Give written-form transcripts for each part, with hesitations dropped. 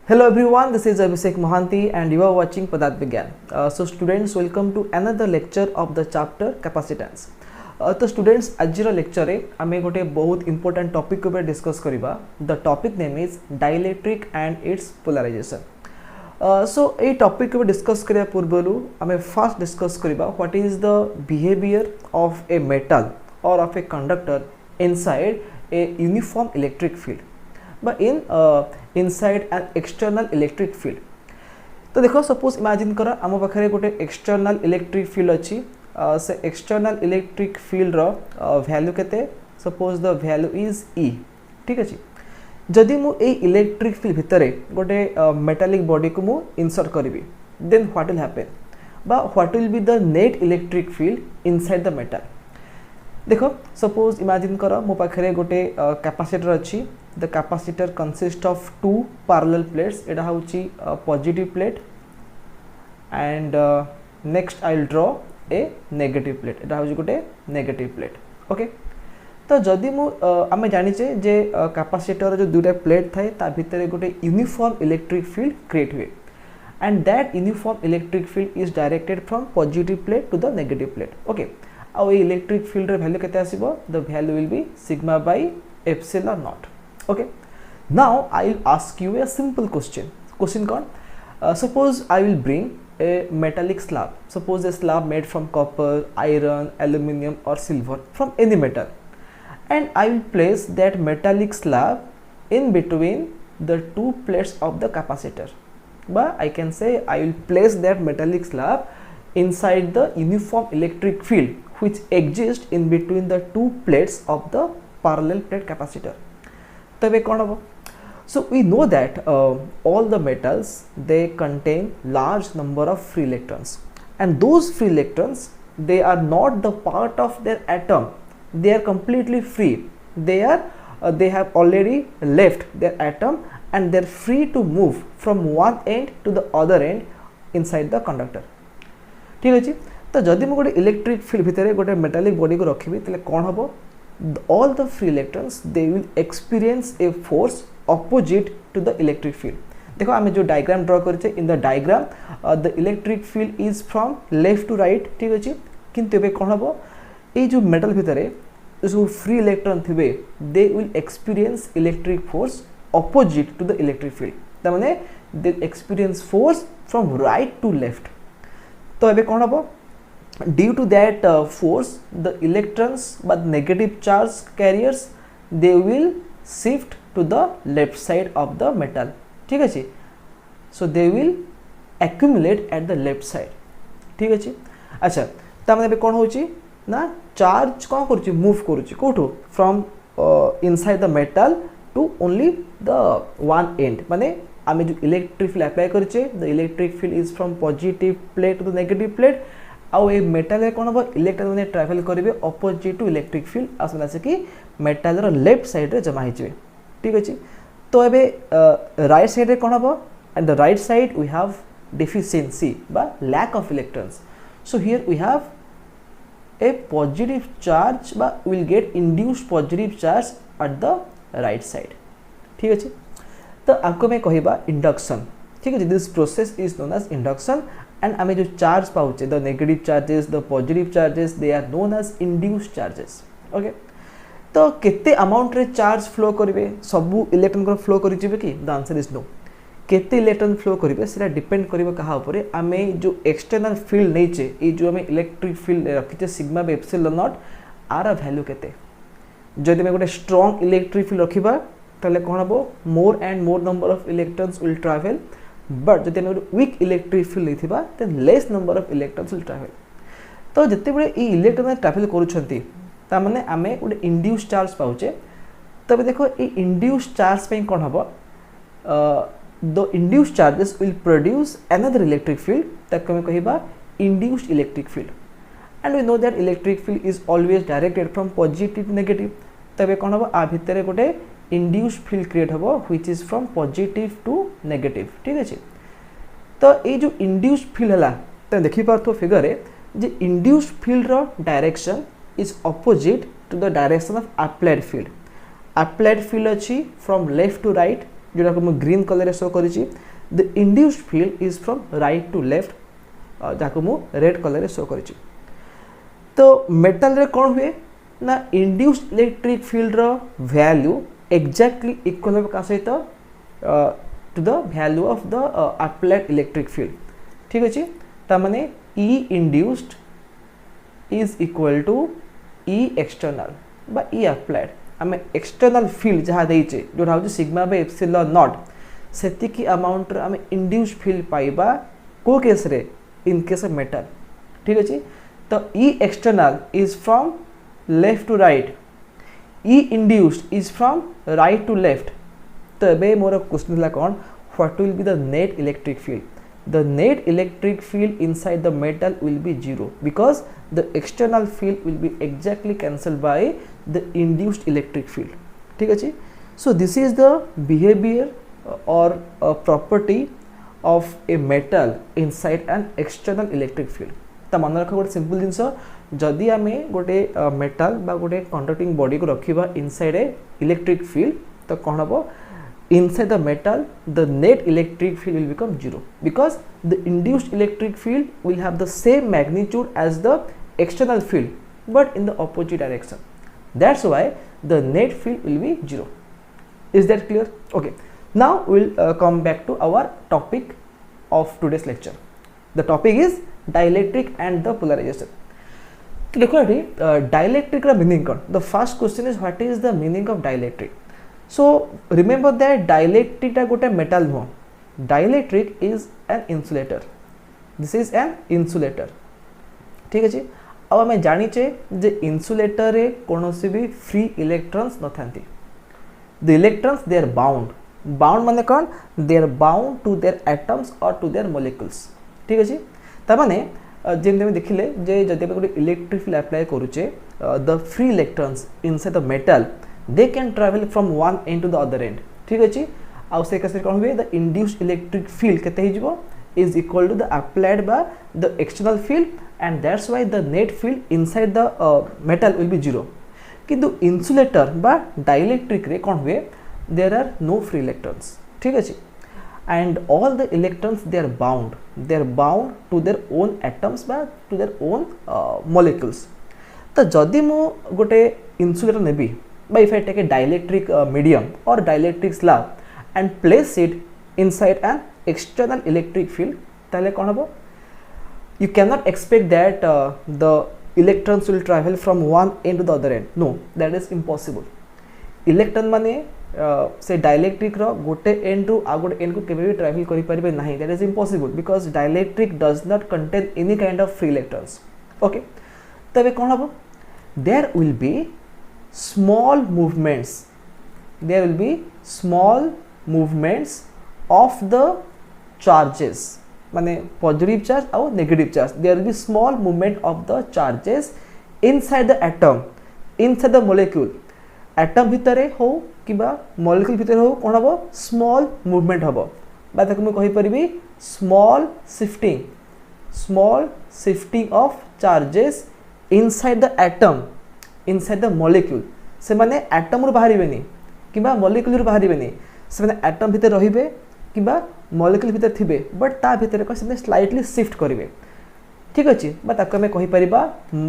Hello everyone, this is Abhishek Mohanty and you are watching Padat Vigyan. So students, welcome to another lecture of the chapter capacitance. तो students आजर lecture रे आमे गोटे बहुत important topic ऊपर discuss करिबा. The topic name is dielectric and its polarization. So A topic ऊपर discuss करिया पूर्वरु आमे first discuss करिबा what is the behavior of a metal or of a conductor inside a uniform electric field. But inside an external electric field. तो देखो suppose imagine कर आम पाखे गोटे एक्सटर्नल इलेक्ट्रिक फील्ड अच्छी से एक्सटर्नल इलेक्ट्रिक फील्ड रो वैल्यू केते सपोज द वैल्यू इज ई ठीक अच्छे जदि मु ए इलेक्ट्रिक फील्ड भितर गोटे मेटालिक बॉडी को मु इंसर्ट करी देन व्हाट विल हैपन बा what will be the net electric field inside the metal. देखो सपोज इमेजिन कर मो पाखे गोटे कैपेसिटर अच्छी. The capacitor consists of two parallel plates. एटा होची positive plate and next I will draw a negative plate. एटा होची गोटे negative plate. Okay. तो जदि मु आमे जानिचे जे कैपेसिटर जो दुटा प्लेट थाए ता भितर गोटे यूनिफॉर्म इलेक्ट्रिक फील्ड क्रिएट हुए and that uniform electric field is directed from positive plate to the negative plate. Okay. आ इलेक्ट्रिक फील्ड रे वैल्यू केते आसीबो the value will be sigma by epsilon naught. Okay, now I will ask you a simple question. Question कौन? Suppose I will bring a metallic slab. Suppose a slab made from copper, iron, aluminium or silver from any metal, and I will place that metallic slab in between the two plates of the capacitor. But I can say I will place that metallic slab inside the uniform electric field which exists in between the two plates of the parallel plate capacitor. तबे कौन हो? So we know that all the metals they contain large number of free electrons, and those free electrons they are not the part of their atom. They are completely free. They have already left their atom and they are free to move from one end to the other end inside the conductor. ठीक अछि. तो जदि मु गोटे electric field भितर गोटे metallic body को रखिबी तले कौन हबो? All the free electrons they will experience a force opposite to the electric field. देखो आमे जो डायग्राम ड्रा करछे in the diagram the electric field is from left to right ठीक अछि किंतु एबे कोन हबो ए जो मेटल भितरे जो फ्री इलेक्ट्रॉन थिबे they will experience electric force opposite to the electric field. त माने they experience force from right to left. तो एबे कोन हबो due to that force the electrons but negative charge carriers they will shift to the left side of the metal ठीक अछि. So they will accumulate at the left side ठीक अछि. अच्छा त माने कोन होची ना चार्ज कोन करची मूव करची कोठो from inside the metal to only the one end माने आमे जो इलेक्ट्रिक फील्ड अप्लाई करचे the electric field is from positive plate to the negative plate आउ ए मेटाल रे कोन हो इलेक्ट्रॉन ने ट्रैवल करिवे ऑपोजिट टू इलेक्ट्रिक फील्ड आसला से कि मेटाल रो लेफ्ट साइड रे जमा हिजबे ठीक अछि. तो एबे राइट साइड रे कोन हो and the right side we have deficiency बा lack of electrons. So here we have a positive charge बा will get induced positive charge at the right side ठीक अछि. तो आपको मैं कहिबा इंडक्शन ठीक अछि. This process is known as induction and आमे जो चार्ज पाउचे the negative charges the positive charges they are known as induced charges. okay तो केते अमाउंट रे चार्ज फ्लो करिवे सबु इलेक्ट्रॉन को फ्लो करि जिवे कि द आंसर इज नो. केते इलेक्ट्रॉन फ्लो करिवे सेटा डिपेंड करिवो कहा ऊपर आमे जो एक्सटर्नल फील्ड नैचे ए जो आमे इलेक्ट्रिक फील्ड रखिचे sigma by epsilon naught r value केते. जदि मे गोटे स्ट्रांग इलेक्ट्रिक फील्ड रखिबा तले कोन हबो more and more number of electrons will travel. But जब आम वीक इलेक्ट्रिक फील्ड लेथिबा then less number of electrons will travel. तो जते बळे ई इलेक्ट्रॉन ट्रैवल करूछंती ता माने आमे उडे इंड्यूस्ड चार्ज पाउचे. तबे देखो ई इंड्यूस्ड चार्ज पे कोन हबो the induced charges will produce another electric field तक हम कहिबा induced electric field. And we know that electric field is always directed from positive to negative. तबे कोन हबो आ भितरे गोटे इंड्यूस्ड फील्ड क्रिएट होबो which is from positive to negative ठीक अछि. तो ये जो इंड्यूस्ड फील्ड हला त देखि पारथो फिगर रे जे इंड्यूस्ड फील्ड रो direction is opposite to the direction of applied field. Applied field अछि फ्रॉम लेफ्ट टू राइट जोटा को मैं ग्रीन कलर शो करी the induced field is from right to left जहाँ मु रेड कलर शो करी तो मेटल रे कौन हुए ना इंड्यूस्ड इलेक्ट्रिक फील्ड रो वैल्यू एक्जाक्टली इक्वल का सहित to the value of the applied electric field ठीक अच्छे ताने E induced is equal to E external बा ई अप्लाइड आम एक्सटर्नल फील्ड जहाँ देचे जोटा हूँ सिग्मा बाय एप्सिलॉन नॉट सेतिकी अमाउंट रे आम इंड्यूस्ड फील्ड पाइबा को केस रे इन केस ऑफ मेटल ठीक अच्छे तो E external is from left to right E induced is from right to left तो ये मोर क्वेश्चन है कौन what will be the net electric field the net electric field inside the metal will be zero because the external field will be exactly cancel by the induced electric field ठीक अच्छे so this is the behaviour और property of a metal inside an external electric field तो मन रख गोटे simple जिनस जदि आम गोटे मेटल बा गोटे कंडक्टिंग बॉडी को रखा इनसाइड ए इलेक्ट्रिक फील्ड तो कौन हम inside the metal the net electric field will become zero because the induced electric field will have the same magnitude as the external field but in the opposite direction that's why the net field will be zero is that clear okay now we'll come back to our topic of today's lecture the topic is dielectric and the polarization तो देखो ये dielectric का meaning कौन the first question is what is the meaning of dielectric so remember that dielectric टा गोटे metal नुह dielectric is an insulator this is an insulator ठीक अच्छे अब आम जानीचे जे insulator रे कौन सी भी free electrons न थांती the electrons they are bound माने कौन they are bound to their atoms or to their molecules ठीक अच्छे तामाने जेमते देखिले जे जदि गोटे इलेक्ट्रिक फील्ड अप्लाई करूचे the free electrons inside the metal they can travel from one end to the other end ठीक अच्छे आउ से केस कौन हुए द इंड्यूस्ड इलेक्ट्रिक फील्ड केते हो is equal to the applied बा the external field and that's why the net field inside the metal will be zero किंतु इंसुलेटर बा डाइलेक्ट्रिक रे कौन हुए there are no free electrons ठीक अच्छे and all the electrons they are bound to their own atoms by to their own molecules तो जदि मु गोटे insulator navy by if I take a dielectric medium or dielectric slab and place it inside an external electric field ताले कौन हबो you cannot expect that the electrons will travel from one end to the other end no that is impossible electron माने से dielectric रो गोटे and रु आ गोटे and को केबे भी ट्रैवल करि परिबे नाही that is impossible because dielectric does not contain any kind of free electrons okay तबे कोन हबो there will be small movements of the charges माने पॉजिटिव चार्ज और negative charge there will be small movement of the charges inside the atom inside the molecule atom भितरे हो किबा molecule भितर हो कौन हम स्मॉल मूवमेंट हम बात मुझे कहीपरि small shifting of charges inside the atom inside the molecule से माने एटम रु बाहर किबा मॉलिक्यूल रु बाहर से माने एटम भितर रहिबे किबा मॉलिक्यूल भितर थिबे बट ता भितर को से स्लाइटली शिफ्ट करिवे ठीक अछि बा ताको हमें कहि परिबा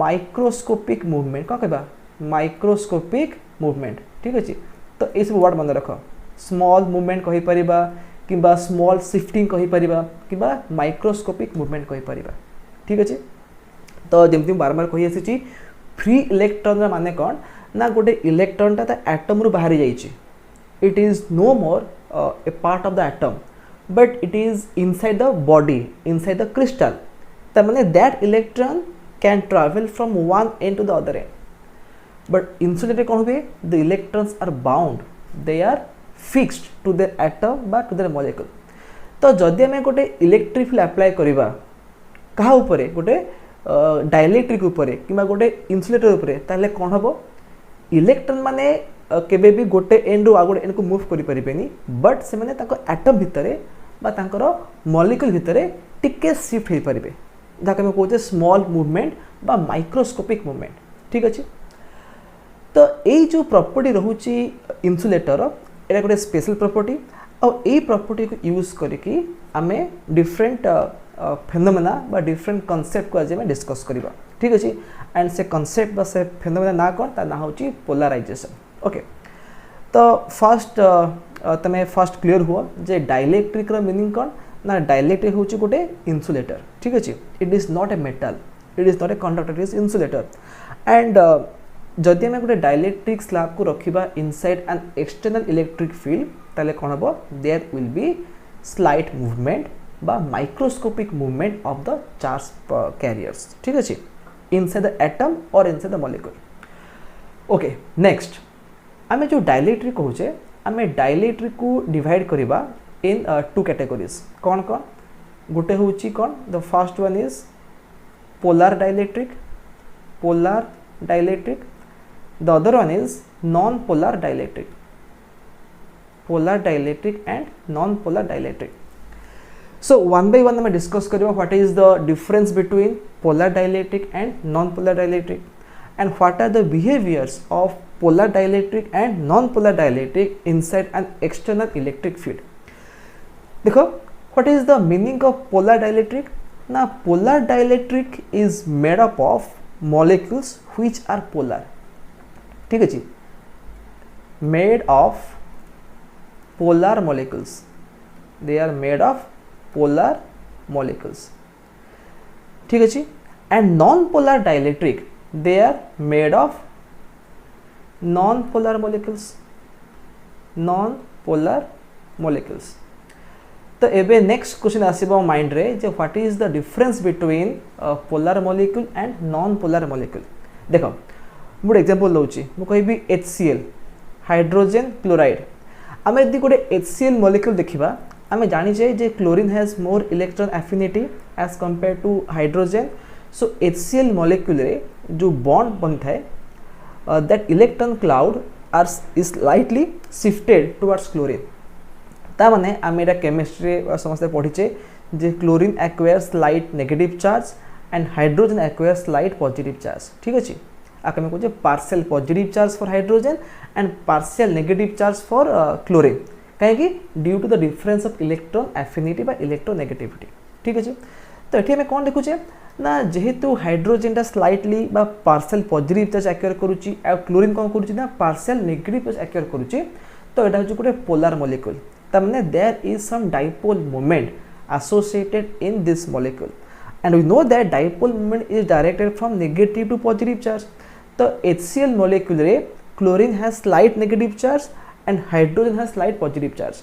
माइक्रोस्कोपिक मूवमेंट का कहबा माइक्रोस्कोपिक मूवमेंट ठीक अछि तो ये सब वर्ड मन रख स्मॉल मूवमेंट कहि परिबा किबा स्मॉल शिफ्टिंग कहि परिबा किबा माइक्रोस्कोपिक मूवमेंट कहि परिबा ठीक अछि तो जेमति बार बार कहि आसी फ्री इलेक्ट्रॉन रा माने कोन ना गोटे इलेक्ट्रॉन ता एटम रु बाहरी जाइछि it is no more a part of the atom but it is inside the body inside the crystal ता माने that electron can travel from one end to the other end but insulator कौन हुए the electrons are bound they are fixed to their atom but to their molecule तो जदि हमें गोटे electric field apply करिबा कहा ऊपरे गोटे डाइलेक्ट्रिक ऊपरे किबा गोटे इंसुलेटर ऊपरे ताले कौन हबो इलेक्ट्रॉन माने केबे भी गोटे एंड रु आ गोटे एंड को मूव करि परिबेनी बट से माने ताको एटम भितरे बा तांकर मॉलिक्यूल भितरे टिके शिफ्ट हे परिबे जाके हम कहते स्मॉल मूवमेंट बा माइक्रोस्कोपिक मूवमेंट ठीक अछि तो यही जो प्रॉपर्टी रोचे इन्सुलेटर एटा गोटे स्पेशल प्रॉपर्टी और ये प्रॉपर्टी को यूज करके आमे डिफरेंट फेनोमेना बा डिफरेंट कॉन्सेप्ट को आज आम डिस्कस करबा ठीक अच्छे एंड से कॉन्सेप्ट बा से फेनोमेना ना कौन ता ना होची पोलराइजेशन ओके तो फर्स्ट तमे फर्स्ट क्लियर हुआ जे डाइलेक्ट्रिक रो मीनिंग कौन ना डाइलेक्ट्रिक होची गोटे इन्सुलेटर ठीक अच्छे it is not a metal it is not a conductor it is insulator and जदि आम गोटे डाइलेक्ट्रिक स्लैब को रखा inside an external electric field ताले कौन हम there will be slight movement बा microscopic movement of the charge carriers ठीक अच्छे इनसाइड द एटम और inside the molecule okay next आम जो डाइलेक्ट्रिक कहूचे आम डाइलेक्ट्रिक को डिवाइड करवा इन टू कैटेगोरीज कौन कौन गोटे हूँ कौन the first one is polar dielectric the other one is non-polar dielectric polar dielectric and non-polar dielectric so one by one hame discuss kariba what is the difference between polar dielectric and non-polar dielectric and what are the behaviors of polar dielectric and non-polar dielectric inside an external electric field dekho what is the meaning of polar dielectric now polar dielectric is made up of molecules which are polar ठीक है made of polar molecules they are made of polar molecules ठीक है and non polar dielectric they are made of non polar molecules तो एबे next question आसीबो mind रे जे what is the difference between polar molecule and non polar molecule देखो गोटे example लौची मु कहबी HCl हाइड्रोजन क्लोराइड आम यदि गोटे HCl मॉलिक्यूल देखिबा आम जानिजे जे chlorine has more electron affinity as compare to hydrogen so HCl molecule रे जो बॉन्ड बन थाए that electron cloud are is slightly shifted towards chlorine ता माने आम एटा केमिस्ट्री समस्त पढ़ीचे जे chlorine acquires light negative charge and hydrogen acquires light positive charge ठीक अच्छे आके मैं कहूँ partial positive charge for hydrogen and partial negative charge for chlorine कहीं due to the difference of electron affinity बा इलेक्ट्रोनेगेटिविटी ठीक अच्छे तो ये कौन देखुचे ना जेहेतु हाइड्रोजन स्लाइटली बा पार्शियल पॉजिटिव चार्ज एक्वायर करुच्ची आ क्लोरीन कौन करुच्ची पार्शियल नेगेटिव चार्ज एक्वायर करुच्ची तो यहाँ हूँ गोटे पोलर मॉलिक्यूल तमाने there is some dipole moment associated in this molecule and we know that dipole moment is directed from negative to positive charge तो HCl molecule रे chlorine has slight negative charge and hydrogen has slight positive charge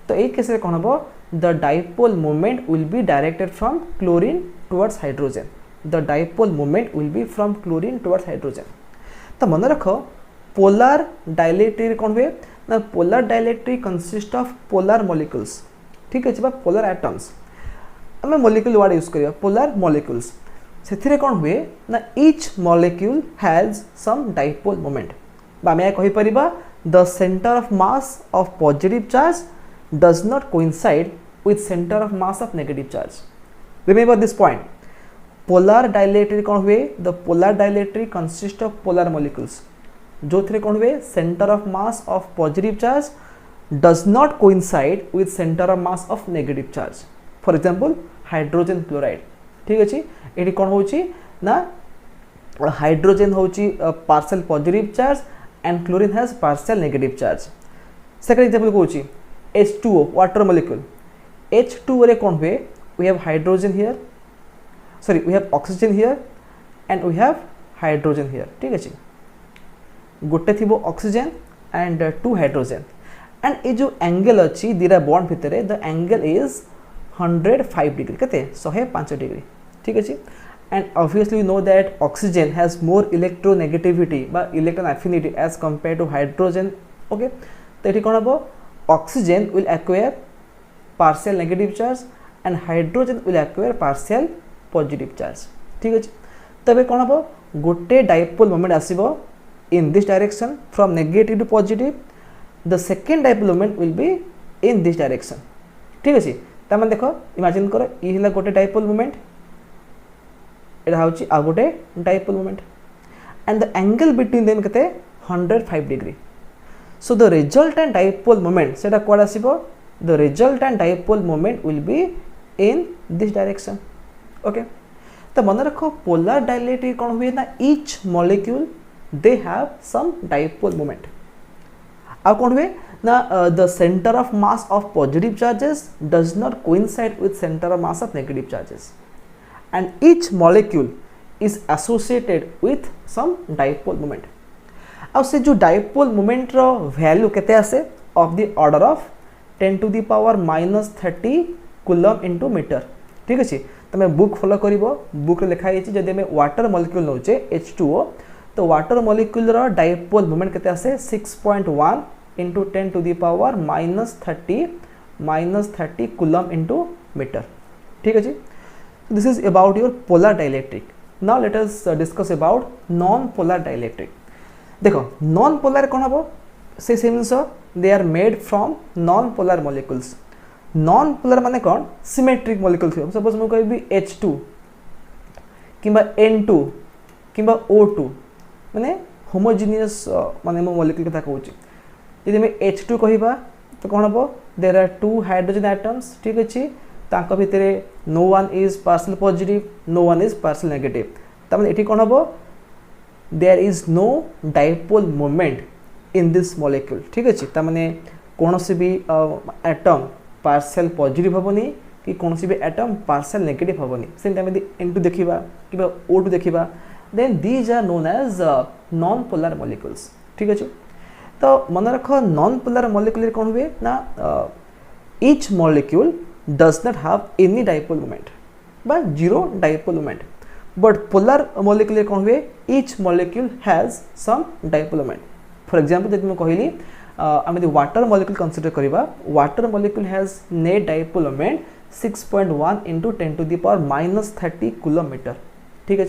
तो एक case रे कौन हबो the dipole moment will be directed from chlorine towards hydrogen the dipole moment will be from chlorine towards hydrogen तो मन रख polar dielectric कौन हुए ना polar dielectric consist of polar molecules ठीक है बा polar atoms आम मॉलिक्यूल वर्ड यूज करिया पोलर मॉलिक्यूल्स से कौन हुए ना each molecule has some dipole moment आम या कहि परिबा the centre of mass of positive charge does not coincide with centre of mass of negative charge remember this point polar dielectric कौन हुए the polar dielectric consist of polar molecules जो थे कौन हुए centre of mass of positive charge does not coincide with centre of mass of negative charge for example hydrogen chloride ठीक अच्छे ये कौन हो ना हाइड्रोजन हूँ partial positive charge and chlorine has partial negative charge second example कहूँ H2O water molecule H2O रे कौन हुए we have hydrogen here sorry we have oxygen here and we have hydrogen here ठीक अच्छे गोटे थी oxygen and two hydrogen and ये जो एंगल अच्छी दीटा बॉन्ड भितर द एंगल इज 105 डिग्री के 105 डिग्री ठीक अच्छे and obviously you know that oxygen has more electronegativity बा electron affinity as compare to hydrogen okay तो ये कौन हम oxygen will acquire partial negative charge and hydrogen will acquire partial positive charge ठीक अच्छे तबे कौन हम गोटे डाइपोल मोमेंट आसीबो in this direction from negative to positive the second dipole moment will be in this direction ठीक अच्छे तमें देख इमेजिन कर ये गोटे डाइपोल मोमेंट यहाँ हूँ आ गोटे dipole moment and the angle between them के 105 degree so the resultant dipole moment से कौन आसो the resultant dipole moment will be in this direction. Okay, तो मन रखो पोलर डायलेक्ट्रिक कौन हुए ना each molecule they have some dipole moment. अब कौन हुए ना the center of mass of positive charges does not coincide with center of mass of negative charges, and each molecule is associated with some dipole moment. अब से जो dipole moment रो value केते आसे of the order of 10 to the power minus 30 coulomb into meter. ठीक अच्छे, तुम book follow कर book लिखा है जब आम वाटर मॉलिक्यूल नौचे H2O तो वाटर मॉलिक्यूल डाइपोल मोमेंट केते आसे 6.1 into 10 to the power minus 30 coulomb into metre. ठीक है जी, this is about your polar dielectric. Now let us discuss about non polar dielectric. देखो नॉन पोलर कौन हम से जिनस they are made from non polar molecules. Non polar माने कौन सिमेट्रिक मॉलिक्यूल थी. सपोज मैं कहबी H2 किंबा N2 किंबा O2 माने होमोजिनियस माने मो मॉलिक्यूल कथा कहूँ. यदि मैं H2 कहबा तो कौन हम देयर आर 2 हाइड्रोजन एटम्स. ठीक अच्छे, तांको भितरे no one is partial positive no one is partial negative. तमाने एठी कौन हम there is no dipole moment in this molecule. ठीक अच्छे, तमाने कौन से भी एटम पार्शियल पॉजिटिव हेनी कि कौन भी एटम पार्शियल नेगेटिव हेनी. सेम टाइम यदि N2 देखा कि O2 देखा then these are known as non polar molecules. ठीक अच्छे, तो मन रख नॉन पोलर मॉलिक्यूल कौन हुए ना each molecule does not have any dipole moment बा zero dipole moment. But polar molecule कौन हुए each molecule has some dipole moment. For example जब मैं कहली आम वाटर मॉलिक्यूल कंसीडर करवा water molecule has net dipole moment 6.1 into 10 to the power minus 30 kilometre. ठीक है,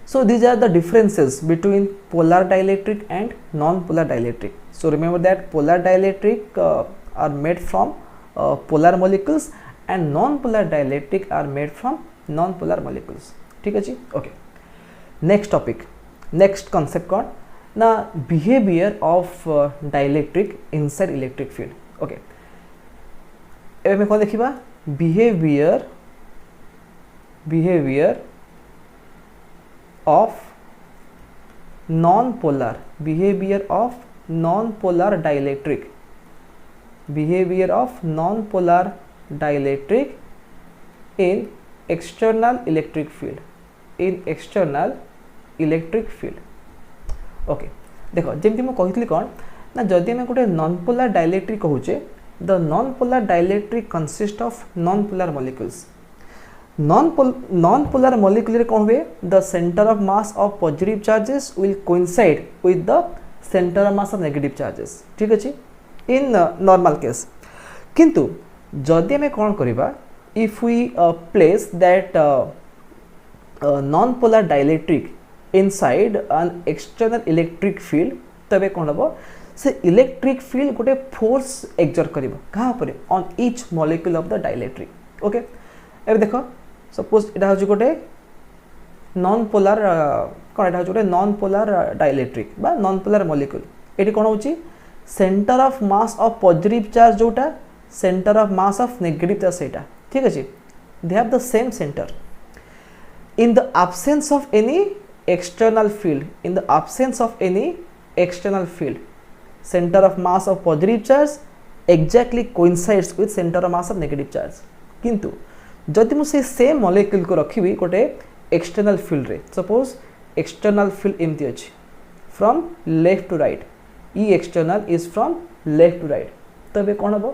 so these are the differences between polar dielectric and non-polar dielectric. So remember that polar dielectric are made from polar molecules and non-polar dielectric are made from non-polar molecules. ठीक है जी, okay. Next topic, next concept कौन ना behaviour of dielectric inside electric field. Okay, एबे कौन देखिबा behaviour of non-polar dielectric in external electric field okay. देखो जमी मुझे कही कौन ना जदि आम गोटे नॉन पोलर डाइलेक्ट्रिक कहूचे the non polar dielectric consist of non polar molecules. non-polar molecule कौन हुए the center of mass of positive charges will coincide with the center of mass of negative charges. ठीक अच्छे, in normal case. किंतु जदि आम कौन करिबा if we place that non-polar dielectric inside an external electric field तबे कौन हम से इलेक्ट्रिक फील्ड गोटे फोर्स एक्सर्ट करिबा कहाँ पर on each molecule of the dielectric. Okay, एबे देखो सपोज इटा हूँ गोटे नॉन पोलर कौन एटा हूँ गोटे नॉन पोलर डाइलेक्ट्रिक बा नॉन पोलर मॉलिक्यूल. ये कौन हो centre of mass of positive charge जोटा centre of mass of negative charge सेटा. ठीक अच्छे, they have the same centre in the absence of any external field centre of mass of positive charge exactly coincides with centre of mass of negative charge. किंतु जदि मुझे same molecule को रखी गोटे external field रे suppose external field एमती अच्छी from left to right E external is from left to right तबे कौन हम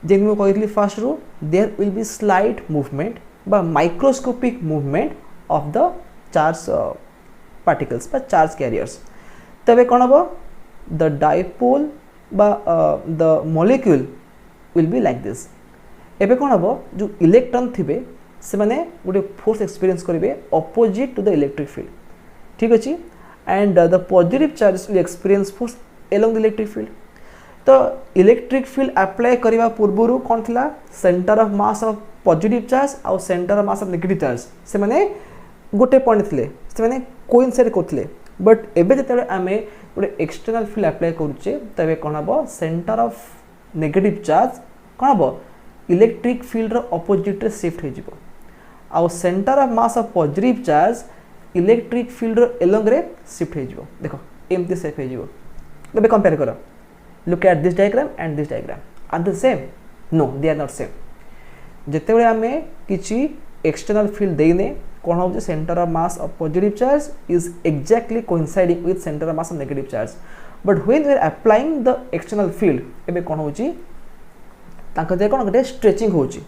जमी मुझे कही फास्ट रू there will be slight movement बा microscopic movement of the charge particles बा चार्ज कैरियर्स. तबे कौन हम द डाइपोल बा the molecule will be like this. एबे कौन हम जो इलेक्ट्रॉन थे से माने गोटे फोर्स एक्सपीरियंस करेंगे opposite to the electric field. ठीक अच्छे, and the positive charges will experience force along the electric field. तो इलेक्ट्रिक फील्ड अप्लाई करने पूर्व कौन थी centre of mass of positive charge आउ centre of mass of negative charge से माने गोटे पॉइंट थे से माने कोइंसाइड करते. बट एबे जते आमे गोटे एक्सटर्नल फील्ड अप्लाई करूचे तबे कौन हम सेंटर ऑफ नेगेटिव चार्ज कौन हम electric field opposite ray shift हो जिवो आउ centre of mass of positive charge electric field along रे शिफ्ट हो जिवो देखो एमती सेफ हो जिवो तबे कंपेयर करो look at this diagram and this diagram are the same no they are not same जेते बेले आमे किछि एक्सटर्नल फील्ड देने कौन हो centre of mass of positive charge is exactly coinciding with centre of mass of negative charge but when we are applying the external field एबे कौन होची तांको दे कोन गटे स्ट्रेचिंग होची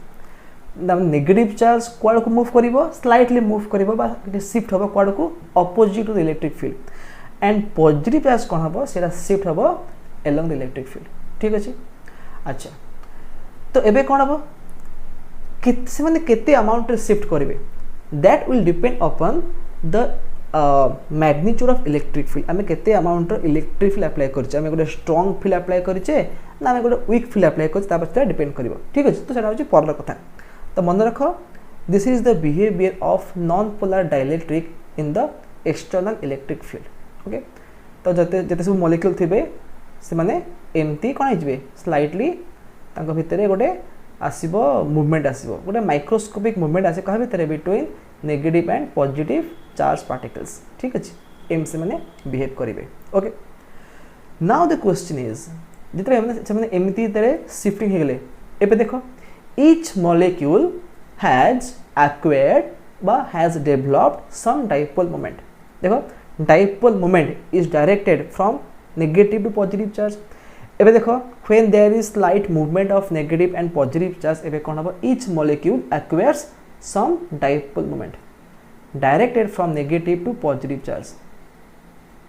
नेगेटिव चार्ज क्वाड को मूव करिवो स्लाइटली मूव करिवो बा शिफ्ट होबो क्वाड को opposite to the electric field and positive charge कौन हबो सेटा शिफ्ट होबो अलोंग द इलेक्ट्रिक फील्ड ठीक अछि अच्छा तो एबे कौन हबो से माने केते अमाउंट रे शिफ्ट करिवे that will depend upon the magnitude of electric field आमे केते अमाउंट रो इलेक्ट्रिक फील्ड अप्लाई करछे आमे गोटे स्ट्रांग फील्ड अप्लाई करछे ना आमे गोटे वीक फील्ड अप्लाई करछे तापर सेटा डिपेंड करिवो ठीक अछि तो सेटा होची परर कथा तो मन रखो this is the behaviour of non polar dielectric in the external electric field okay तो जते जते सब मॉलिक्यूल थिबे से माने एमती कोन हिजबे स्लाइटली तांको भितरे गोटे आसीबो मूवमेंट आसीबो गोटे माइक्रोस्कोपिक मूवमेंट आसे कहा भितरे between negative and positive charge particles ठीक अछि एम से माने बिहेव करिवे okay now the question is जितरे माने एमती तरे शिफ्टिंग हे गेले एबे देखो each molecule has acquired বা has developed some dipole moment देखो dipole moment is directed from negative to positive charge एबे देखो when there is slight movement of negative and positive charge एबे कोन हबो each molecule acquires some dipole moment directed from negative to positive charge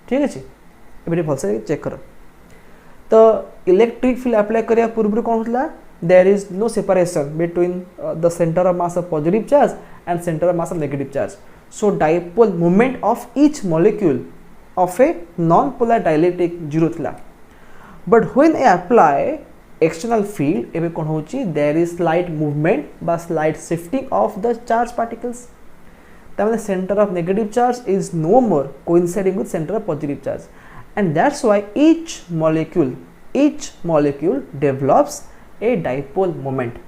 ठीक अछि एबे भलसे check करो तो electric field apply करिया पूर्व कोन होतला there is no separation between the center of mass of positive charge and center of mass of negative charge so dipole moment of each molecule of a non-polar dielectric zero thila but when I apply external field ebe kon hochi there is slight movement ba slight shifting of the charge particles tamane center of negative charge is no more coinciding with center of positive charge and that's why each molecule develops a dipole moment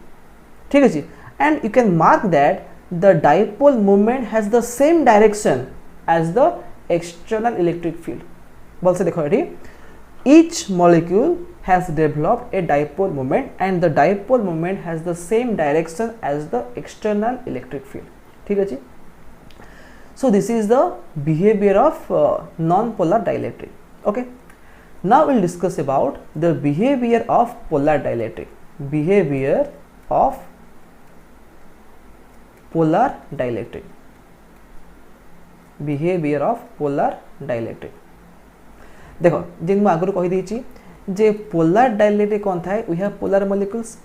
ठीक है and you can mark that the dipole moment has the same direction as the external electric field बोल से देखो ये each molecule has developed a dipole moment and the dipole moment has the same direction as the external electric field ठीक है so this is the behavior of non-polar dielectric okay now we'll discuss about the behavior of polar dielectric behavior of polar dielectric behavior of polar dielectric देखो जिन आगुर कहि देछि जे polar dielectric कोन थाए we have polar molecules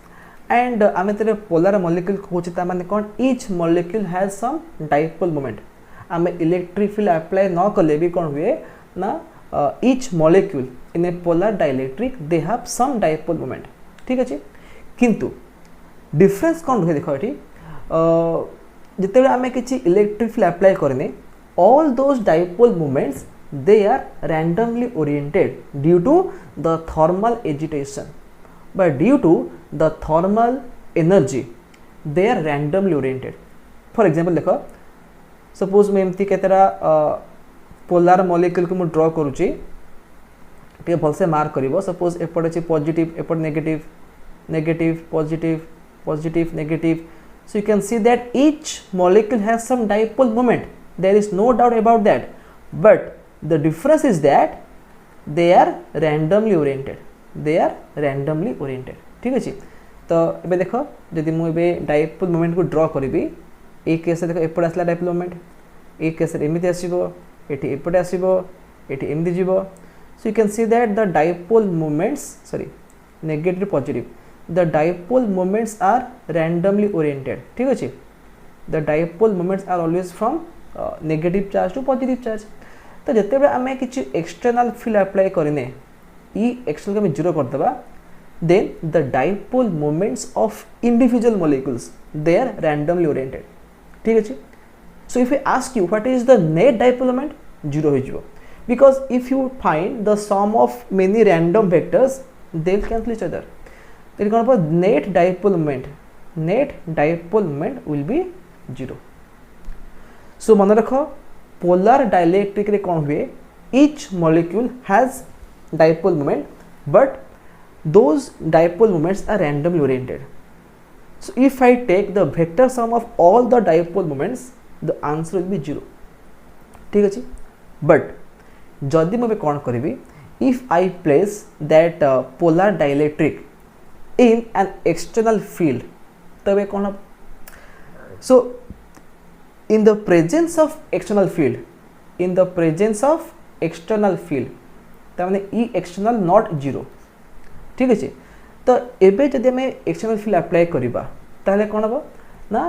and आमे तेरे polar molecule होछि ता माने कोन each molecule has some dipole moment आमे electric field apply न कले भी कोन हुए ना each molecule in a polar dielectric they have some dipole moment ठीक अछि किंतु डिफरेंस कौन रहे देखो ये जिते आम कि इलेक्ट्रिक फील्ड अप्लाई करने all those dipole movements they are randomly oriented due to the thermal agitation but due to the thermal energy they are randomly oriented for example देखो सपोज मैं एमती केतरा पोलार मॉलिक्यूल को मु draw करूची टे भलसे mark करिवो suppose एपट अछि positive एपट negative negative positive negative so you can see that each molecule has some dipole moment there is no doubt about that but the difference is that they are randomly oriented ठीक अछि तो एबे देखो जदि मु एबे dipole moment को draw करिवि ए case देखो एपट आसला dipole moment ए केस एमिति आसीबो एठी एपट आसीबो एठी एमिति जिवो so you can see that the dipole moments negative positive the dipole moments are randomly oriented ठीक अछि the dipole moments are always from negative charge to positive charge तो जते बेले आमे किछि एक्सटर्नल फील्ड अप्लाई करने ई एक्सटर्नल के zero कर देबा then the dipole moments of individual molecules they are randomly oriented ठीक अछि so if I ask you what is the net dipole moment zero हो जिवो because if you find the sum of many random vectors they will cancel each other it कौन हम net dipole moment will be 0. So मन रख polar dielectric रे कौन हुए each molecule has dipole moment but those dipole moments are randomly oriented. So if I take the vector sum of all the dipole moments the answer will be 0. ठीक अच्छे but जदि मैं कौन करी if I place that polar dielectric in an external field तबे कौन हम so in the presence of external field तमाने e external not 0 ठीक अच्छे तो एबे जदि हमें एक्सटर्नल फील्ड अप्लाई करिबा ताले कोन हो ना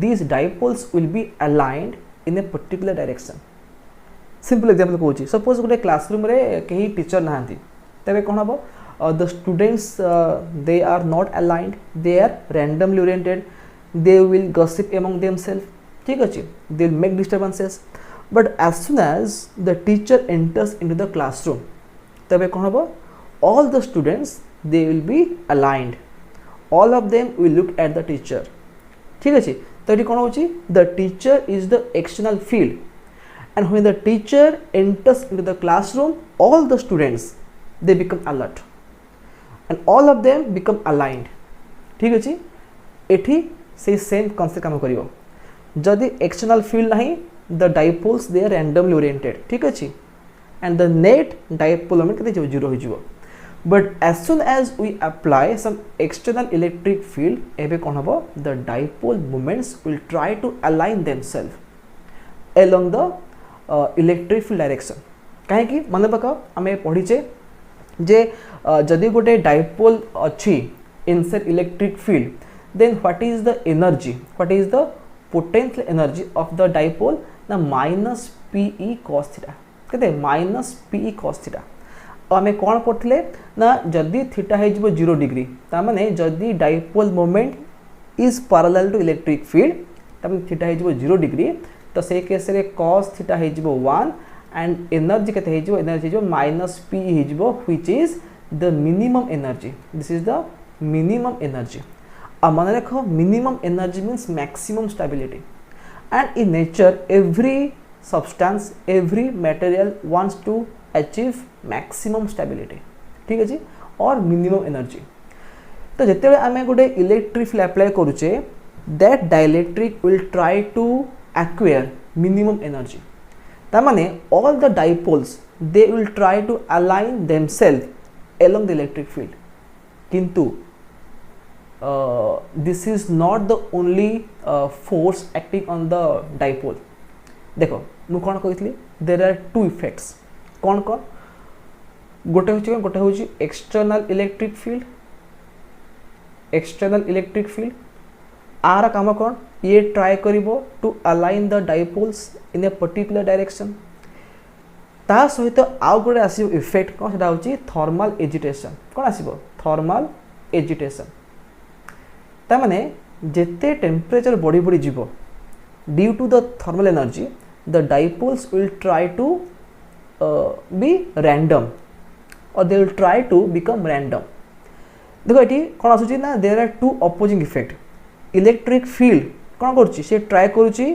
these dipoles will be aligned in a particular direction. Simple example कहूची सपोज गोटे क्लासरूम रे कहीं टीचर नहांती तबे कोन हो the students they are not aligned, they are randomly oriented, they will gossip among themselves ठीक अच्छे they will make disturbances but as soon as the teacher enters into the classroom तबे कोन हो all the students they will be aligned, all of them will look at the teacher ठीक अच्छे तो ये कौन होची the teacher is the external field and when the teacher enters into the classroom all the students they become alert and all of them become aligned ठीक अच्छे एठी से सेम कॉन्सेप्ट काम करिवो जदि एक्सटर्नल फील्ड नहीं the dipoles they are randomly oriented ठीक अच्छे and the net dipole moment केते 0 हो जिवो but as soon as we apply some external electric field एबे कोन हबो the dipole moments will try to align themselves along the electric field direction काहे कि मन पका हमें पढिचे जे जदि गोटे dipole अछि inside electric field then what is the energy, what is the potential energy of the dipole na minus pe cos theta केते minus pe cos theta आमे कौन पढ़ते ना जदि थीटा है 0 डिग्री ता माने जदि dipole moment is parallel to electric field ता माने थीटा है 0 डिग्री तो से केस रे cos थीटा है 1 एंड एनर्जी केते है एनर्जी माइनस पी है which is the minimum energy this is the minimum energy आ मन रखो minimum energy means maximum stability and in nature every substance every material wants to achieve maximum stability ठीक है जी और minimum energy तो जते आमे गोटे इलेक्ट्रिक फील्ड अप्लाई करूचे that dielectric will try to acquire minimum energy ता माने all the dipoles they will try to align themselves along the electric field किंतु this is not the only force acting on the dipole देखो मु कोन कहितली there are two effects कौन कौन गोटे हूँ external electric field are काम कौन ये ट्राए करिवो to align the dipoles in a particular direction ता सहित आउ गोटे आसीबो इफेक्ट कौन सेटा होची थर्मल एजिटेशन कौन आसीबो थर्मल एजिटेशन ता माने जेते टेम्परेचर बढ़ी बढ़ी जीवो due to the thermal energy the dipoles will try to be random or they will try to become random देखो एटी कौन आसुची ना there are two opposing effect electric field कौन करुची से try करुची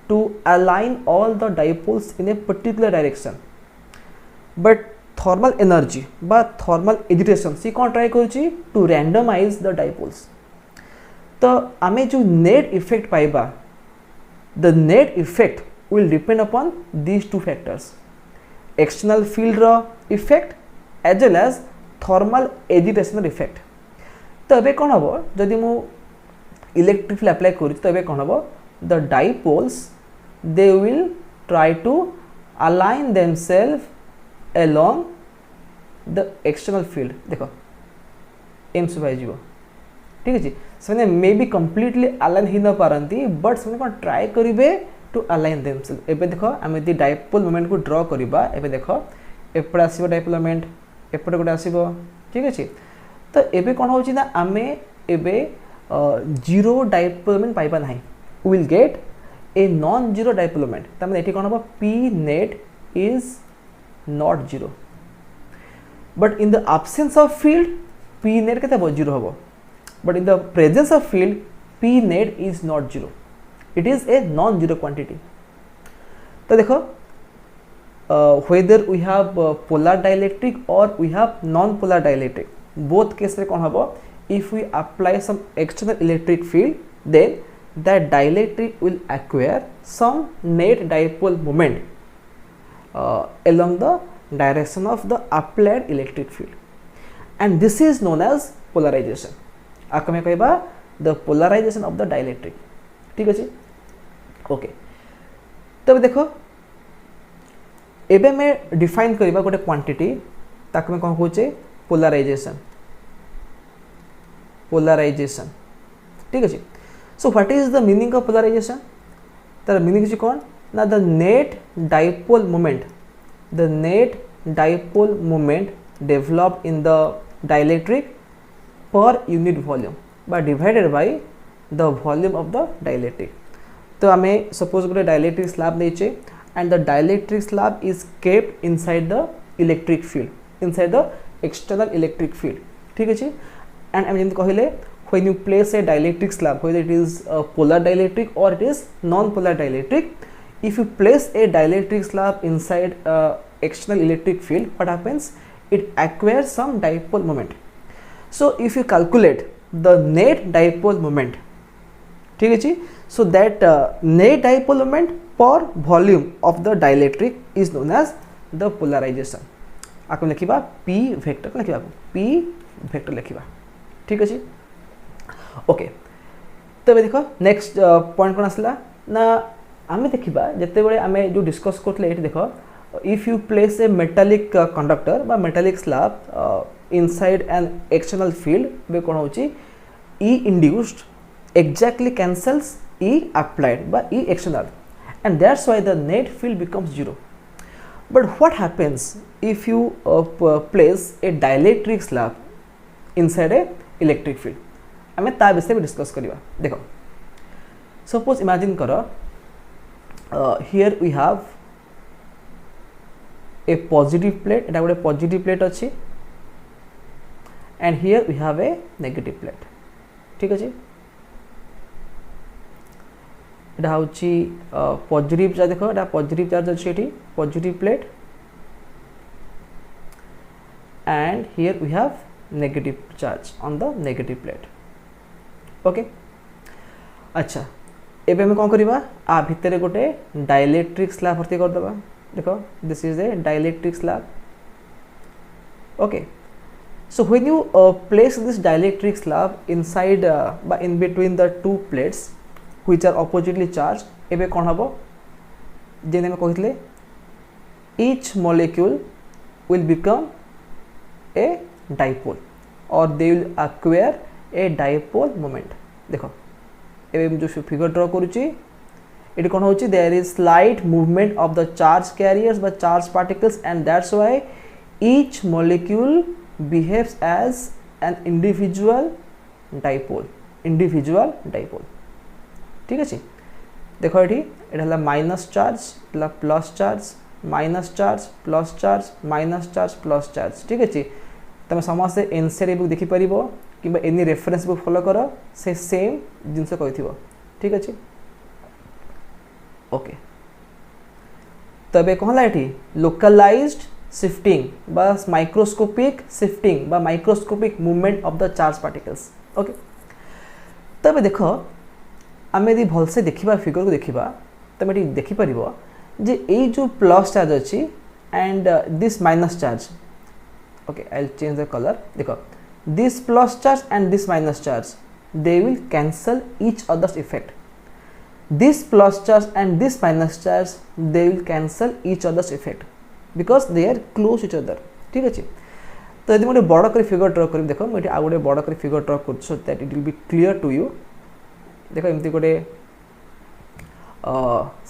to align all the dipoles in a particular direction but thermal energy बा thermal agitation से कौन try करुची to randomize the dipoles तो आमे जो net effect पाइबा the net effect will depend upon these two factors external field ro effect as well as thermal agitation effect तो एबे कोन हबो जदि मु इलेक्ट्रिक फील्ड अप्लाई करू तो एबे कोन हबो the dipoles they will try to align themselves along the external field देखो एम सुबाई जीवो ठीक अछि सने मे बी कंप्लीटली अलाइन हि न पारंती बट सने कोन ट्राई करिवे टू अलाइन देमसेल्फ एबे देखो आमे दी डाइपोल मोमेंट को ड्रॉ करिबा एबे देखो एपडा आसीबो डाइपोल मोमेंट एपडा गोटे आसीबो ठीक अछि तो एबे कोन होची ना आमे एबे जीरो डाइपोल मोमेंट पाइबा नाही we will get a non zero dipole moment त माने एठी कोन हो p net is not zero but in the absence of field P net केते हबो 0 हबो but in the presence of field P net is not 0, it is a non zero quantity. तो देखो whether we have polar dielectric or we have non polar dielectric, both case रे कोन हबो, if we apply some external electric field then that dielectric will acquire some net dipole moment along the direction of the applied electric field, and this is known as polarization. आको में कहबा the polarization of the dielectric. ठीक अछि okay. तब देखो एबे में define करबा गोटे क्वांटिटी ताको में कोन कहूचे पोलराइजेशन. पोलराइजेशन ठीक अछि. So what is the meaning of polarisation? तार मीनिंग इज कोन ना the net dipole moment, the net dipole moment developed in the dielectric per unit volume by divided by the volume of the dielectric. तो हमें suppose गोटे dielectric slab लेचे and the dielectric slab is kept inside the electric field, inside the external electric field. ठीक अछि. and हम जेंति कहिले when you place a dielectric slab, whether it is a polar dielectric or it is non polar dielectric, if you place a dielectric slab inside external electric field, what happens? It acquires some dipole moment. So if you calculate the net dipole moment, ठीक अछि, so that net dipole moment per volume of the dielectric is known as the polarization. आको लिखिबा p vector लिखिबा, p vector लिखिबा. ठीक अछि okay. तबे देखो next point कोन आसला ना आमे देखिबा जते बेले आमे जो डिस्कस करथले एठी देखो, if you place a metallic conductor by metallic slab inside an external field, be kon hochi E induced exactly cancels E applied by E external, and that's why the net field becomes 0. But what happens if you place a dielectric slab inside a electric field? आमे ता विषय में discuss करिवा. देखो suppose imagine करो here we have a positive plate, एटा गोटे positive plate अछि, and here we have a negative plate. ठीक अछि. एटा होछि पॉजिटिव चार्ज. देखो एटा पॉजिटिव चार्ज अछि एठी positive plate, and here we have negative charge on the negative plate. Okay अच्छा एबे हम कोन करिवा आ भितरे गोटे डाइलेक्ट्रिक स्लैब भर्ती कर दबा. देखो this is a dielectric slab. Okay so when you place this dielectric slab inside in between the two plates which are oppositely charged, एबे कोन हबो जेने में कहितले each molecule will become a dipole or they will acquire a dipole moment. देखो एबे जो figure draw करूची it kon hochi there is slight movement of the charge carriers by charge particles, and that's why each molecule behaves as an individual dipole. ठीक अछि. देखो एठी एटा हला minus charge हला plus charge, minus charge plus charge, minus charge plus charge. ठीक अछि. तमे समस्त एनसीईआरटी बुक देखि परिबो किबा एनी रेफरेंस बुक फॉलो करो से सेम जिंस कहिथिबो. ठीक अछि ओके. तबे कहला एठी लोकलाइज्ड शिफ्टिंग बस माइक्रोस्कोपिक शिफ्टिंग बा microscopic movement of the charge particles. Okay तबे देखो आमे यदि भल से देखिबा फिगर को देखिबा तमे एठी देखि परिबो जे ए जो प्लस चार्ज अछि and this minus charge. Okay I will change the colour. देखो this plus charge and this minus charge, they will cancel each other's effect. This plus charge and this minus charge, they will cancel each other's effect because they are close to each other. ठीक अछि. तो यदि मोटे बड़ कर figure draw करी देखो मोटे आ गोटे बड़ कर फिगर ड्रा कर so that it will be clear to you. देखो एमती गोटे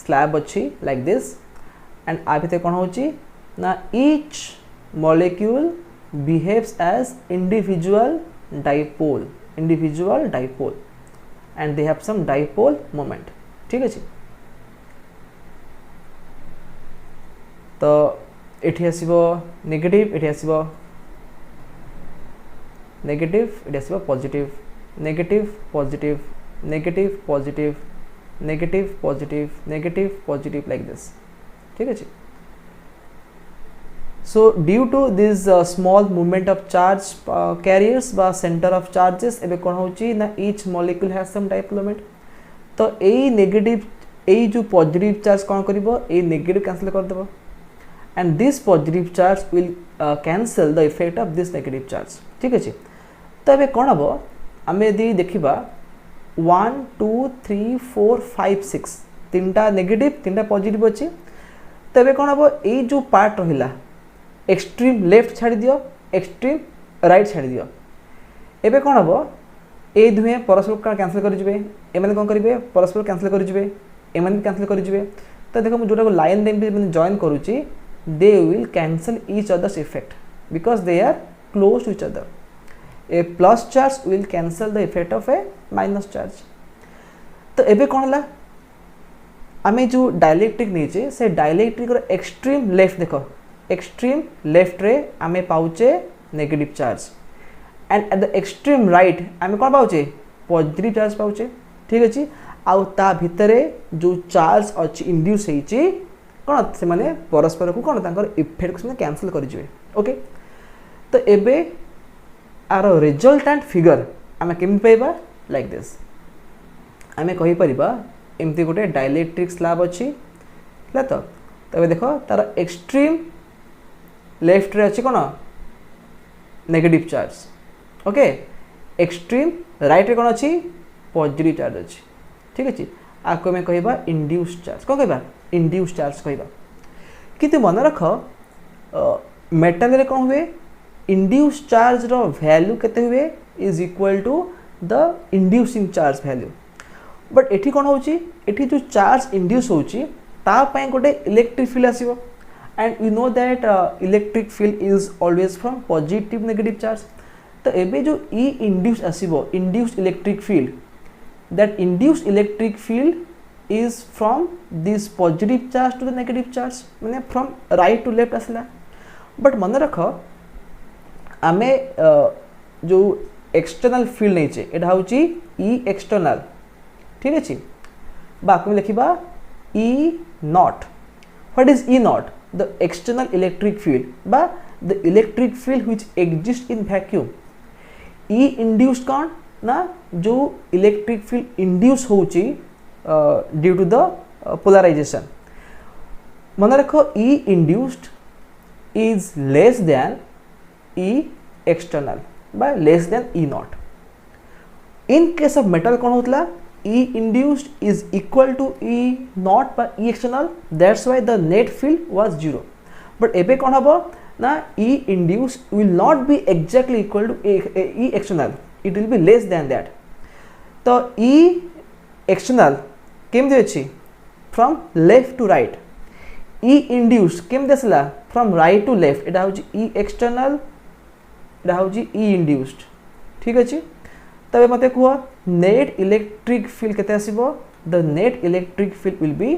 स्लैब अछि लाइक दिस, एंड आ भितर कोन होछि ना each molecule behaves as individual dipole, and they have some dipole moment. ठीक अछि. तो एठी आसीबो नेगेटिव, एठी आसीबो नेगेटिव इट आसो positive negative positive negative positive negative positive negative positive like this ठीक है। So due to this small movement of charge carriers बा center of charges एबे कोन होची ना each molecule has some dipole moment तो एई negative एई जो positive charge कोन करिवो एई negative cancel कर देबो and this positive charge will cancel the effect of this negative charge ठीक अछि। तो एबे कोन हबो आमे यदि देखिबा 1 2 3 4 5 6 तीनटा नेगेटिव तीनटा पॉजिटिव अछि तो एबे कोन हबो एई जो पार्ट रहिला एक्सट्रीम लेफ्ट छाड़ी दियो एक्सट्रीम राइट छाड़ी दियो एबे कोन हबो ए दुहे परस्पर कैंसिल कर जिवे एमाने कोन करिवे परस्पर कैंसिल कर जिवे एमाने कैंसिल कर जिवे तो देखो मु जोटा को लाइन देम भी जॉइन करूची they will cancel each other's effect because they are close to each other. A plus charge will cancel the effect of a minus charge. तो एबे कोन हला आमे जो डाइलेक्ट्रिक नीचे से डाइलेक्ट्रिक रो एक्सट्रीम लेफ्ट देखो एक्सट्रीम लेफ्ट रे आमे पाउचे negative charge and at the extreme right आमे कोन पाउचे पॉजिटिव चार्ज पाउचे ठीक अछि। आउ ता भितरे जो चार्ज अछि इंड्यूस हेछि कौन से माने परस्पर को कौन तांकर इफेक्ट से कैंसिल कर जिवे ओके। तो एबे आर रिजल्टेंट फिगर आमे केम पाइबा लाइक दिस आमे कहि परिबा एमती गोटे डाइलेक्ट्रिक स्लैब अछि ला तो तबे देखो तार एक्सट्रीम लेफ्ट रे अछि कोन negative charge okay extreme right रे कोन अछि पॉजिटिव चार्ज अछि ठीक अछि। आको में कहिबा इंड्यूस चार्ज कोन कहिबा इंड्यूस चार्ज कहिबा किंतु मन रख मेटल रे कोन हुए इंड्यूस चार्ज रो वैल्यू केते हुए is equal to the inducing charge value but एठी कोन होची एठी जो चार्ज इंड्यूस होची ता पय गोटे इलेक्ट्रिक फील्ड आसीबो and you know that electric field is always from positive negative charge तो एबे जो ई इंड्यूस आसीबो induced electric field that induced electric field is from this positive charge to the negative charge माने from right to left आसला but मन रख आमे जो एक्सटर्नल फील्ड नहीं चे एटा होची ई एक्सटर्नल ठीक अछि बाकी में लिखिबा E naught what is E naught the external electric field बा the electric field which exist in vacuum E induced कौन ना जो इलेक्ट्रिक फील्ड इंड्यूस होची ड्यू टू द पोलराइजेशन मन रखो E induced is less than E external by less than E naught. In case of metal कौन होतला E induced is equal to E naught by E external that's why the net field was zero but एबे कौन हबो ना E induced will not be exactly equal to E external it will be less than that तो E external केम दे अछि from left to right E induced केम देसला from right to left एटा होची E external एटा होची E induced ठीक अछि। तबे मते कुआ नेट इलेक्ट्रिक फील्ड केते आसीबो the net electric field will be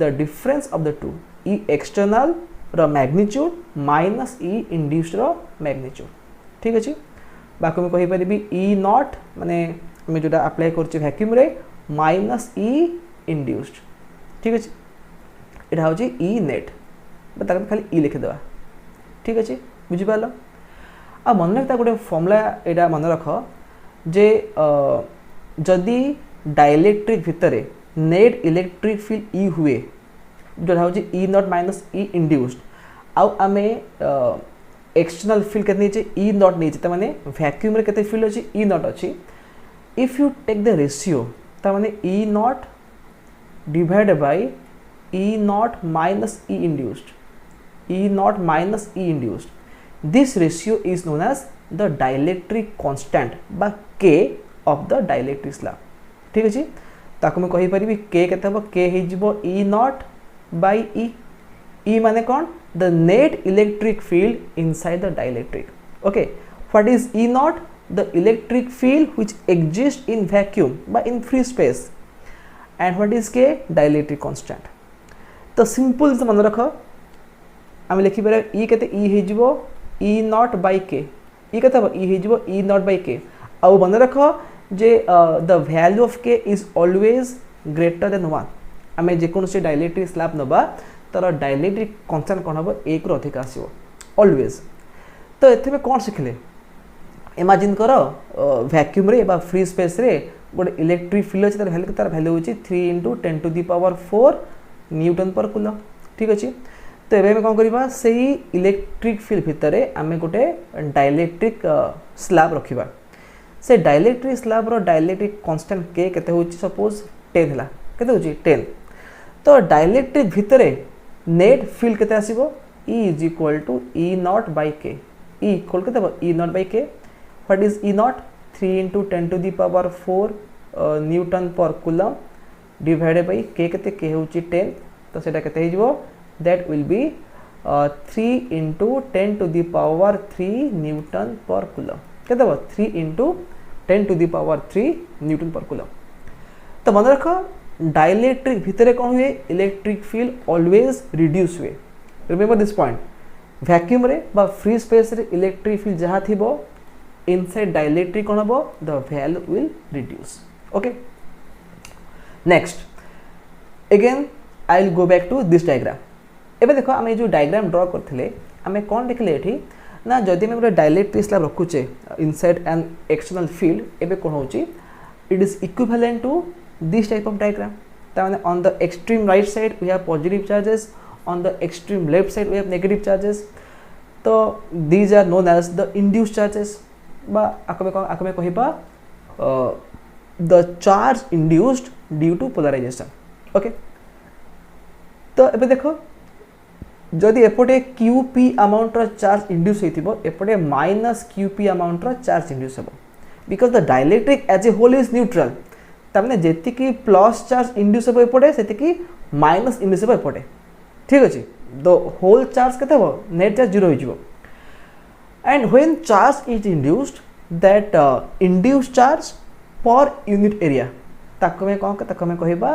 the difference of the two E external row magnitude minus E induced row magnitude ठीक अछि। बाकी में कहि परिबी ई नॉट माने हम जोटा अप्लाई करछि वैक्यूम रे माइनस ई इंड्यूस्ड ठीक अछि एटा होछि ई नेट बता खाली ई लिख देबा ठीक अछि बुझि पालो आ मन रखता गोटे फॉर्मूला एटा मन रख जे जदी डाइलेक्ट्रिक भितरे नेट इलेक्ट्रिक फील्ड ई हुए जोटा होछि ई नॉट माइनस ई इंड्यूस्ड आ आमे एक्सटर्नल फील्ड केते नीचे ई नॉट नीचे त माने वैक्यूम रे केते फील्ड अछि ई नॉट अछि if you take the ratio त माने E naught divided by E naught minus E induced E naught minus E induced this ratio is known as the dielectric constant बा k of the dielectric slab ठीक अछि ताको मैं कहि परिबी k केते हबो k हे जिवो ई नॉट बाय ई माने कोन the net electric field inside the dielectric okay what is E naught the electric field which exists in vacuum but in free space and what is K dielectric constant तो simple मन रख आम लिखि पारे E केते E हे जिवो E naught by K ई कत ई हो ई नॉट बाय के आउ मन रख जे द वैल्यू ऑफ के इज ऑलवेज ग्रेटर देन 1 आम जेकोसी डाइलेक्ट्रिक स्लैब नवा तार डाइलेक्ट्रिक कन्स्टांट कौन हम एक रु अधिक आसो ऑलवेज। तो ये कौन शिखिले इमेजिन कर वैक्यूम रे बा फ्री स्पेस रे गोटे इलेक्ट्रिक फील्ड अच्छे तार वैल्यू होची 3 × 10⁴ न्यूटन पर कूलम ठीक अच्छे। तो ये कौन करवा से इलेक्ट्रिक फील्ड भितर आम गोटे डाइलेक्ट्रिक स्लैब रखा से डाइलेक्ट्रिक स्लैब रो डाइलेक्ट्रिक कांस्टेंट के केते होची सपोज 10 हला केते होची 10। तो डाइलेक्ट्रिक भितर नेट फील्ड केते आसीबो E is equal to E naught by K E equal केते E naught by K what is E naught 3 × 10⁴ newton per coulomb divided by K केते के होची 10। तो सेटा केते हिजबो that will be 3 × 10⁻³ newton per coulomb केते 3 × 10⁻³ newton per coulomb. तो मन रख डाइलेक्ट्रिक भितर कौन हुए इलेक्ट्रिक फील्ड ऑलवेज रिड्यूस हुए रिमेंबर दिस पॉइंट वैक्यूम रे बा फ्री स्पेस रे इलेक्ट्रिक फील्ड जहाँ थिबो इनसाइड डाइलेक्ट्रिक कौन हम the value will reduce okay. Next again I will go back to this diagram एबे देखो आम जो डायग्राम ड्रॉ करथिले आमे कौन लिखले एठी ना जदि आम गोटे डाइलेक्ट्रिक स्लैब रखुचे इनसाइड एन एक्सटर्नल फील्ड एबे कौन होची it is equivalent to this type of diagram ताने on the extreme right side we have positive charges on the extreme left side we have negative charges। तो these are known as the induced charges बा आकमे कहिबा the charge induced due to polarization okay. तो एबे देखो जदि एपटे QP amount रो चार्ज इंड्यूस होइथिबो एपटे -QP अमाउंट रो चार्ज इंड्यूस हेबो because the dielectric as a whole is neutral तामने जेतिकी प्लस चार्ज इंड्यूस हेबो एपटे सेतिकी माइनस इंड्यूस हेबो एपटे ठीक अछि। द होल चार्ज केते हो नेट चार्ज 0 हो जिवो and when charge is induced that induced charge per unit area ताको में कोन ताको में कहिबा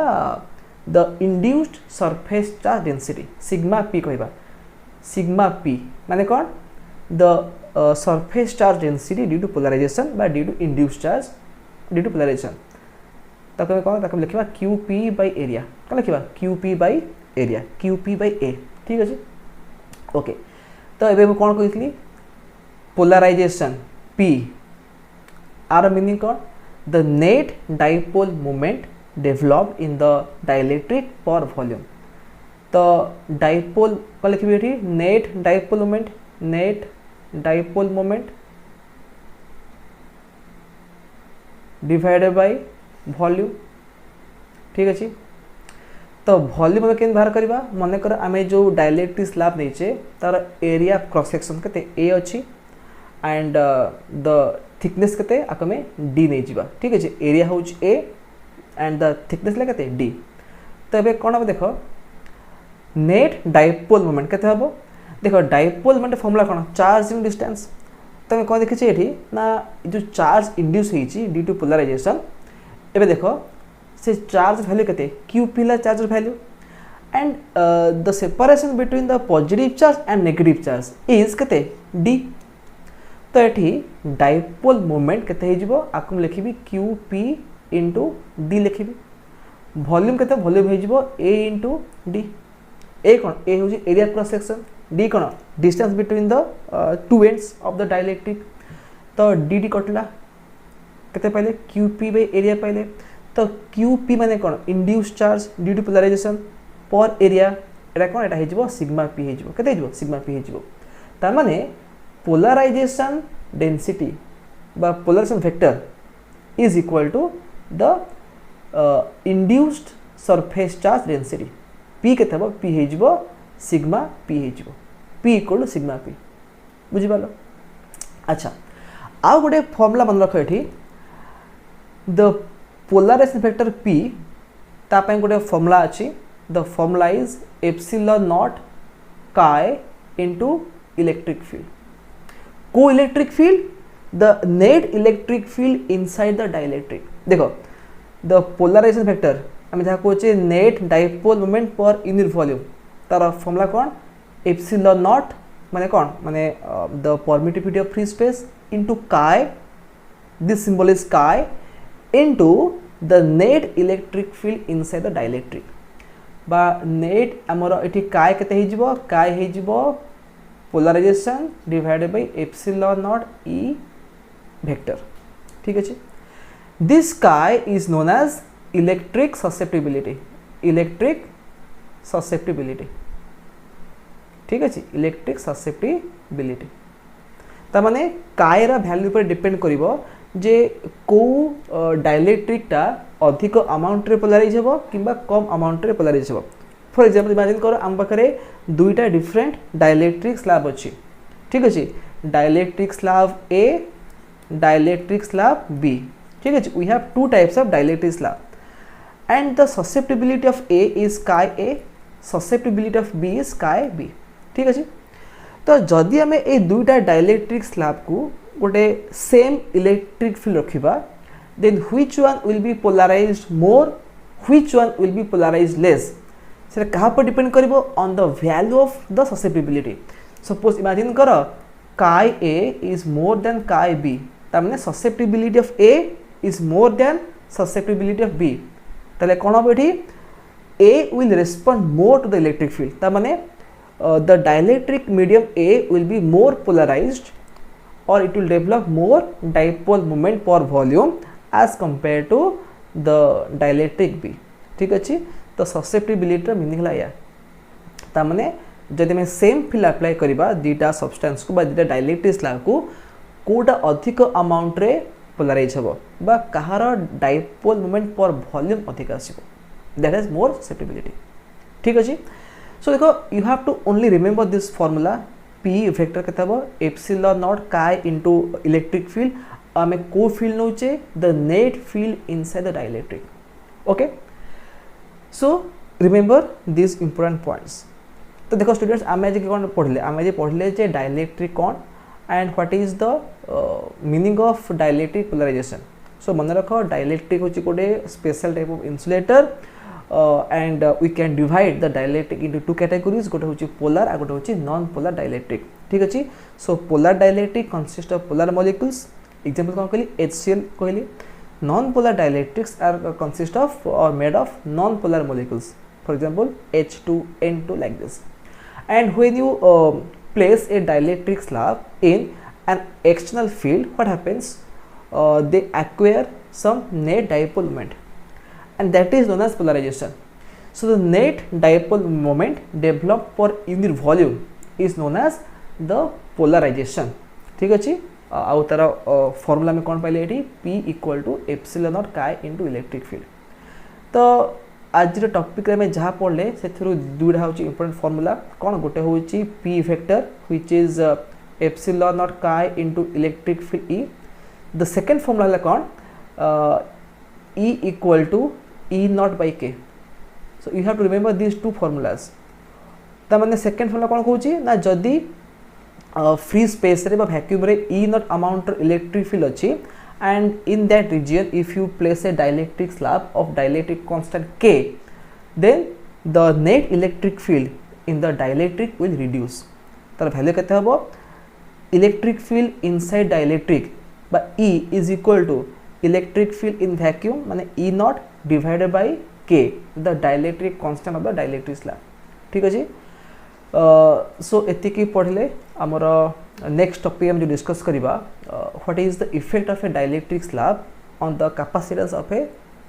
the induced surface charge density sigma p कहिबा सिग्मा p माने कोन the surface charge density due to polarization बा due to induced charge due to polarization ताको में कौन ताको लिखा QP बाय एरिया कौन लिखा QP by area QP by A ठीक अच्छे ओके। तो ये कौन कही पोलराइजेशन P आर मीनिंग कौन the net dipole moment developed in the dielectric per volume. तो डाइपोल कौन लिखी ये net dipole moment divided by volume ठीक अच्छे। तो वॉल्यूम आम के बाहर करवा मनकर आम जो डाइलेक्ट्रिक स्लैब नहीं तार एरिया क्रॉस सेक्शन के ए अच्छी एंड द थिकनेस के आकमे D नहीं जावा ठीक अच्छे एरिया हूँ A एंड द थिकनेस के D। तो ये कौन हम देख नेट डाइपोल मोमेंट के हम देख डाइपोल मोमेंट फॉर्मूला कौन चार्ज इन डिस्टेंस। तो कौन देखिए ये ना जो चार्ज इंड्यूस होती ड्यू टू पोलराइजेशन एबे देखो से चार्ज वैल्यू केते QP ला charge value and the separation between the positive charge and negative charge is केते D। तो ये डाइपोल मोमेंट केते हिजबो आकम लिखिबी QP * D लिखिबी वॉल्यूम केते वॉल्यूम हिजबो A * D A कोन A होजी area cross section D cone distance between the two ends of the dielectric. तो D कटला केते पहले QP बाय एरिया पहले। तो QP माने कौन induced charge due to polarisation per area एटा कौन एटा हिजबो सिग्मा p हिजबो केते हिजबो सिग्मा p हिजबो। तार माने पोलराइजेशन डेंसिटी बा polarization vector is equal to the induced surface charge density p केते हबो p हिजबो सिग्मा p हिजबो p equal to sigma p बुझि पालो। अच्छा आ गोटे फॉर्मूला मन रख एठी द पोलराइजेशन वेक्टर P तापाई गोटे फॉर्मूला अच्छी the formula is epsilon not chi into electric field को electric field the net electric field inside the dielectric देखो द पोलराइजेशन वेक्टर आम जहाँ कहे net dipole moment per unit volume तार formula कौन epsilon not माने कौन माने the permittivity of free space into chi, this symbol is chi, into the net electric field inside the dielectric बा नेट आमर ये काय केते हे जिवो काय हे जिवो polarization divided by epsilon naught E vector ठीक अछि दिस काय is known as electric susceptibility ठीक अछि इलेक्ट्रिक ससेप्टिबिलिटी ता माने काय रा वैल्यू पर डिपेंड करिवो जे को डाइलेक्ट्रिकटा अधिक अमाउंट रे पोलराइज हेबो किंबा कम अमाउंट रे पोलराइज हेबो फॉर एग्जांपल इमेजिन करो हम पाखरे दुईटा डिफरेंट डाइलेक्ट्रिक स्लैब अछि ठीक अछि dielectric slab A dielectric slab B ठीक अछि we have two types of dielectric slab and the susceptibility of A is chi A susceptibility of B is chi B ठीक अछि तो जदि हमें ए दुईटा डाइलेक्ट्रिक स्लैब को गोटे सेम इलेक्ट्रिक फील्ड रखिबा then which one will be polarized more, which one will be polarized less से कहाँ पर depend करिवो on the value of the susceptibility suppose imagine करो chi A is more than chi B ता माने susceptibility of A is more than susceptibility of B ताले कोन हो एठी A will respond more to the electric field ता माने the dielectric medium A will be more polarized or it will develop more dipole moment per volume as compared to the dielectric B ठीक अच्छी तो susceptibility meaning है या ता माने जदि मैं सेम फील्ड अप्लाई करिबा दीटा सब्सटेंस को बा दीटा डाइलेक्ट्रिक स्लैब को कोटा अधिक अमाउंट रे पोलराइज हबो बा कहार डाइपोल मोमेंट पर वॉल्यूम अधिक आसीबो दैट इज मोर ससेप्टिबिलिटी ठीक अछि सो देखो you have to only remember this formula P vector केते हबो एप्सिलॉन नॉट काय इनटू इलेक्ट्रिक फील्ड आमे को फील्ड नोचे the net field inside the dielectric okay so remember this important points तो देखो स्टूडेंट्स आमे जे कोन पढ़ले जे डाइलेक्ट्रिक कोन and what is the meaning of dielectric polarisation सो मन रखो डाइलेक्ट्रिक होची कोडे special type of insulator and we can divide the dielectric into two categories गोटे होची पोलर आ गोटे होची नॉन पोलर डाइलेक्ट्रिक ठीक अछि so polar dielectric consist of polar molecules example कोन कहली HCl कहली non polar dielectrics are consist of और made of non polar molecules for example H2N2 like this and when you place a dielectric slab in an external field what happens they acquire some net dipole moment and that is known as polarization so the net dipole moment developed per unit volume is known as the polarization ठीक अछि आउ तार formula में कोन पाइले एठी P equal to epsilon naught chi into electric field तो आज रे टॉपिक रे में जहा पढ़ले सेथरु दुइडा होची इंपोर्टेंट फार्मूला कोन गोटे होची P vector which is epsilon naught chi into electric field E the second formula है कोन E equal to E naught by K so you have to remember these two formulas ता माने second formula कोन कहूची ना जदी free space रे बा vacuum रे E naught amount electric field अछि and in that region if you place a dielectric slab of dielectric constant K then the net electric field in the dielectric will reduce तार value केते हबो electric field inside dielectric बा E is equal to electric field in vacuum माने E naught divided by K the dielectric constant of the dielectric slab ठीक अछि सो एति की पढ़ले हमर नेक्स्ट टॉपिक हम जो डिस्कस करिबा what is the effect of A dielectric slab on the capacitance of A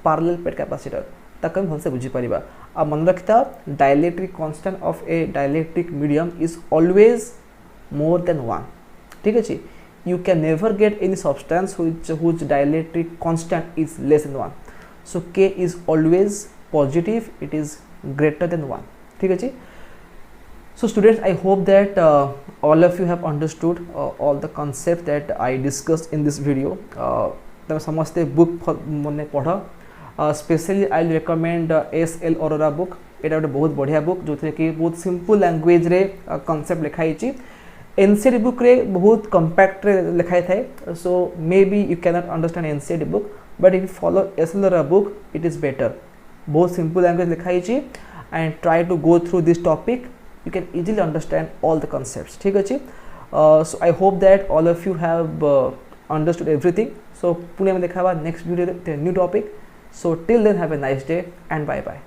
parallel plate capacitor ताकि हम भलसे बुझी परिबा आ मन रखता dielectric constant of A dielectric medium is always more than 1 ठीक अछि you can never get any substance whose dielectric constant is less than 1 so K is always positive it is greater than 1 ठीक है so students I hope that all of you have understood all the concept that I discussed in this video तमे समस्ते book मने पढ़ specially I will recommend SL Aurora book एटा बहुत बढ़िया book जो कि बहुत सिंपल लैंग्वेज रे कांसेप्ट लिखाई छी एनसीडी बुक रे बहुत कंपैक्ट रे लिखाई थाए so may be you can not understand NCD book but if you follow SLR book it is better बहुत सिंपल लैंग्वेज लिखाई छी and try to go through this topic you can easily understand all the concepts ठीक अछि so I hope that all of you have understood everything. So पुणे में देखा next video new topic. So till then have a nice day and bye bye.